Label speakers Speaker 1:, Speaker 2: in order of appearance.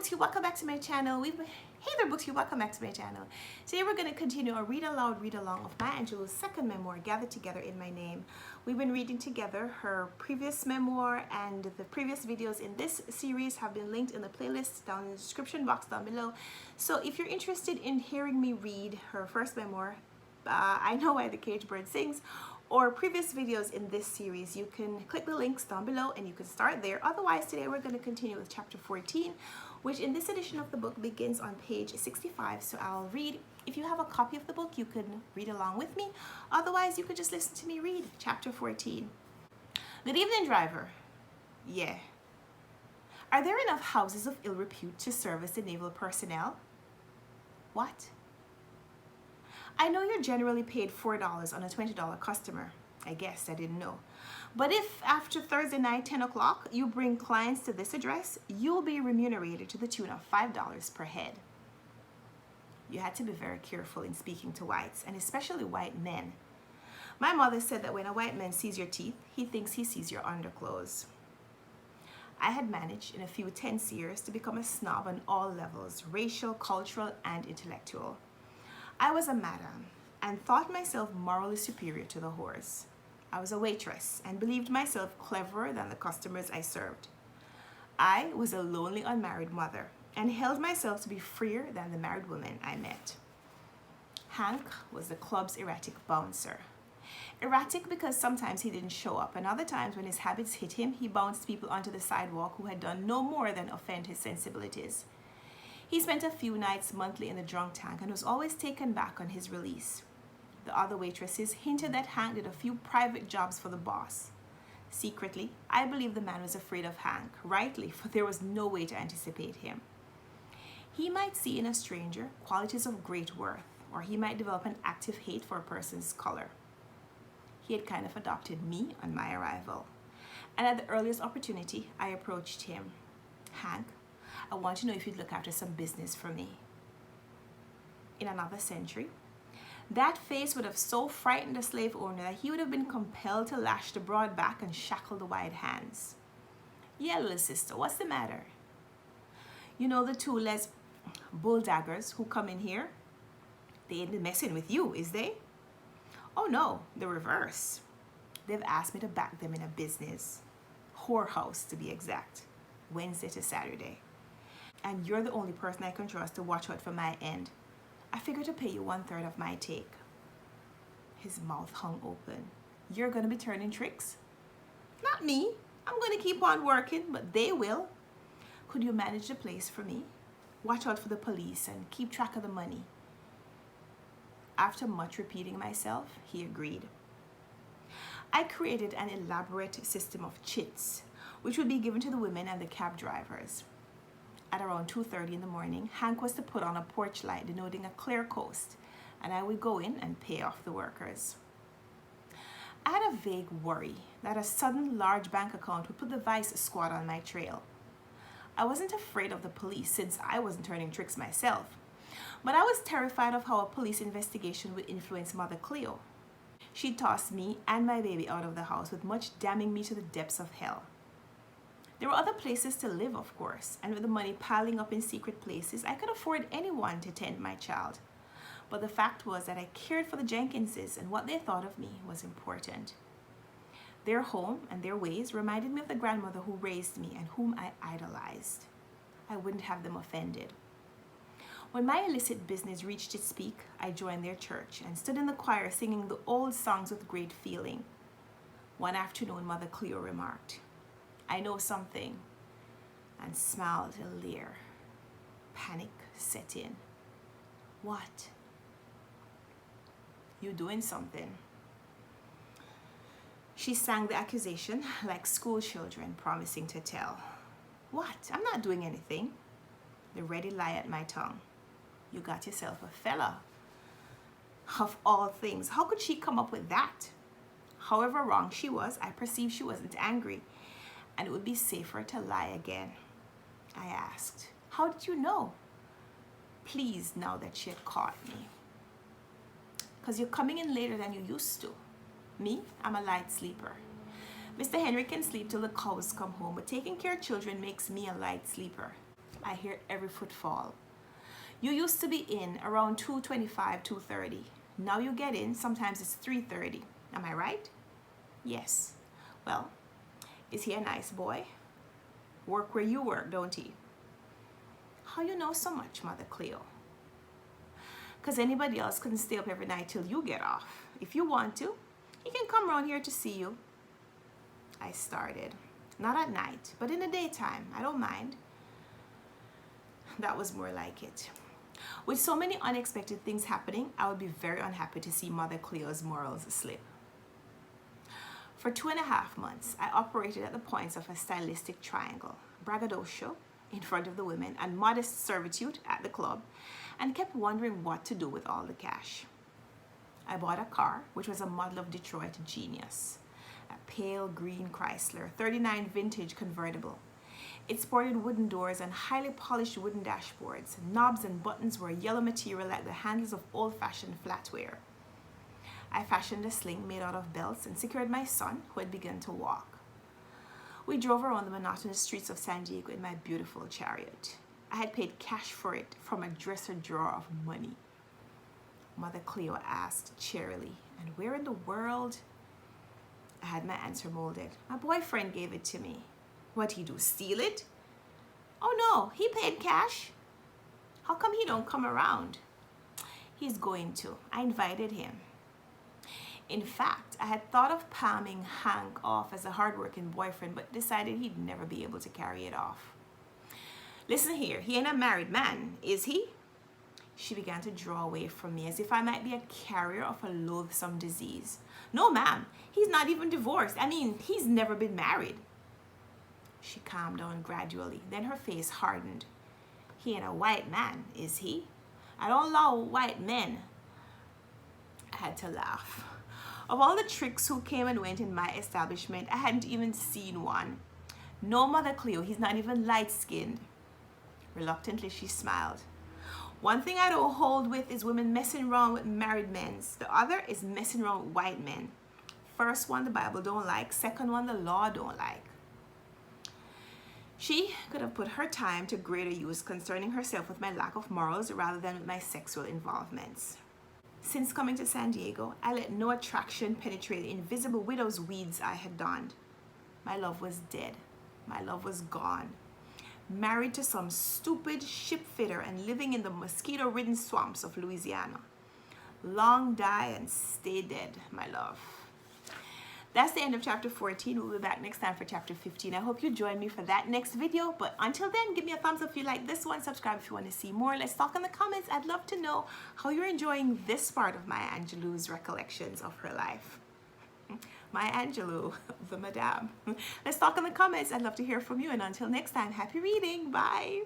Speaker 1: Booktube, welcome back to my channel. Hey there Booktube, welcome back to my channel. Today we're going to continue a read aloud read along of Maya Angelou's second memoir, Gathered Together in My Name. We've been reading together her previous memoir, and the previous videos in this series have been linked in the playlist down in the description box down below. So if you're interested in hearing me read her first memoir, I Know Why the Caged Bird Sings, or previous videos in this series, you can click the links down below and you can start there. Otherwise, today we're going to continue with chapter 14, which in this edition of the book begins on page 65. So I'll read. If you have a copy of the book, you can read along with me. Otherwise, you could just listen to me read chapter 14. Good evening, driver. Yeah. Are there enough houses of ill repute to service the naval personnel? What? I know you're generally paid $4 on a $20 customer. I guess I didn't know. But if after Thursday night, 10 o'clock, you bring clients to this address, you'll be remunerated to the tune of $5 per head. You had to be very careful in speaking to whites, and especially white men. My mother said that when a white man sees your teeth, he thinks he sees your underclothes. I had managed in a few tense years to become a snob on all levels, racial, cultural, and intellectual. I was a madam and thought myself morally superior to the whores. I was a waitress and believed myself cleverer than the customers I served. I was a lonely unmarried mother and held myself to be freer than the married women I met. Hank was the club's erratic bouncer. Erratic because sometimes he didn't show up, and other times when his habits hit him, he bounced people onto the sidewalk who had done no more than offend his sensibilities. He spent a few nights monthly in the drunk tank and was always taken back on his release. The other waitresses hinted that Hank did a few private jobs for the boss. Secretly, I believed the man was afraid of Hank, rightly, for there was no way to anticipate him. He might see in a stranger qualities of great worth, or he might develop an active hate for a person's color. He had kind of adopted me on my arrival, and at the earliest opportunity, I approached him. Hank, I want to know if you'd look after some business for me. In another century, that face would have so frightened the slave owner that he would have been compelled to lash the broad back and shackle the wide hands. Yeah, little sister, what's the matter? You know the two Les bulldaggers who come in here? They ain't messing with you, is they? Oh no, the reverse. They've asked me to back them in a business. Whorehouse, to be exact. Wednesday to Saturday. And you're the only person I can trust to watch out for my end. I figure to pay you 1/3 of my take. His mouth hung open. You're gonna be turning tricks? Not me. I'm gonna keep on working, but they will. Could you manage the place for me? Watch out for the police and keep track of the money. After much repeating myself, he agreed. I created an elaborate system of chits, which would be given to the women and the cab drivers. At around 2:30 in the morning, Hank was to put on a porch light denoting a clear coast, and I would go in and pay off the workers. I had a vague worry that a sudden large bank account would put the vice squad on my trail. I wasn't afraid of the police since I wasn't turning tricks myself, but I was terrified of how a police investigation would influence Mother Cleo. She'd toss me and my baby out of the house with much damning me to the depths of hell. There were other places to live, of course, and with the money piling up in secret places, I could afford anyone to tend my child. But the fact was that I cared for the Jenkinses, and what they thought of me was important. Their home and their ways reminded me of the grandmother who raised me and whom I idolized. I wouldn't have them offended. When my illicit business reached its peak, I joined their church and stood in the choir singing the old songs with great feeling. One afternoon, Mother Cleo remarked, "I know something," and smiled a leer. Panic set in. What? You doing something? She sang the accusation like school children promising to tell. What? I'm not doing anything. The ready lie at my tongue. You got yourself a fella. Of all things, how could she come up with that? However wrong she was, I perceived she wasn't angry, and it would be safer to lie again. I asked, "How did you know?" Pleased now that she had caught me. "'Cause you're coming in later than you used to. Me, I'm a light sleeper. Mr. Henry can sleep till the cows come home, but taking care of children makes me a light sleeper. I hear every footfall. You used to be in around 2:25, 2:30. Now you get in, sometimes it's 3:30. Am I right? Yes. Well, is he a nice boy? Work where you work, don't he? How you know so much, Mother Cleo? Because anybody else couldn't stay up every night till you get off. If you want to, he can come around here to see you. I started. Not at night, but in the daytime. I don't mind. That was more like it. With so many unexpected things happening, I would be very unhappy to see Mother Cleo's morals slip. For 2.5 months, I operated at the points of a stylistic triangle: braggadocio in front of the women and modest servitude at the club, and kept wondering what to do with all the cash. I bought a car, which was a model of Detroit genius. A pale green Chrysler 39 vintage convertible. It sported wooden doors and highly polished wooden dashboards. Knobs and buttons were yellow material like the handles of old-fashioned flatware. I fashioned a sling made out of belts and secured my son, who had begun to walk. We drove around the monotonous streets of San Diego in my beautiful chariot. I had paid cash for it from a dresser drawer of money. Mother Cleo asked cheerily, "And where in the world?" I had my answer molded. My boyfriend gave it to me. What'd he do, steal it? Oh no, he paid cash. How come he don't come around? He's going to. I invited him. In fact, I had thought of palming Hank off as a hardworking boyfriend, but decided he'd never be able to carry it off. Listen here, he ain't a married man, is he? She began to draw away from me as if I might be a carrier of a loathsome disease. No, ma'am, he's not even divorced. I mean, he's never been married. She calmed down gradually, then her face hardened. He ain't a white man, is he? I don't allow white men. I had to laugh. Of all the tricks who came and went in my establishment, I hadn't even seen one. No, Mother Cleo, he's not even light-skinned. Reluctantly, she smiled. One thing I don't hold with is women messing around with married men. The other is messing around with white men. First one the Bible don't like, second one the law don't like. She could have put her time to greater use concerning herself with my lack of morals rather than with my sexual involvements. Since coming to San Diego, I let no attraction penetrate the invisible widow's weeds I had donned. My love was dead. My love was gone. Married to some stupid ship fitter and living in the mosquito-ridden swamps of Louisiana. Long die and stay dead, my love. That's the end of chapter 14. We'll be back next time for chapter 15. I hope you join me for that next video. But until then, give me a thumbs up if you like this one. Subscribe if you want to see more. Let's talk in the comments. I'd love to know how you're enjoying this part of Maya Angelou's recollections of her life. Maya Angelou, the madame. Let's talk in the comments. I'd love to hear from you. And until next time, happy reading. Bye.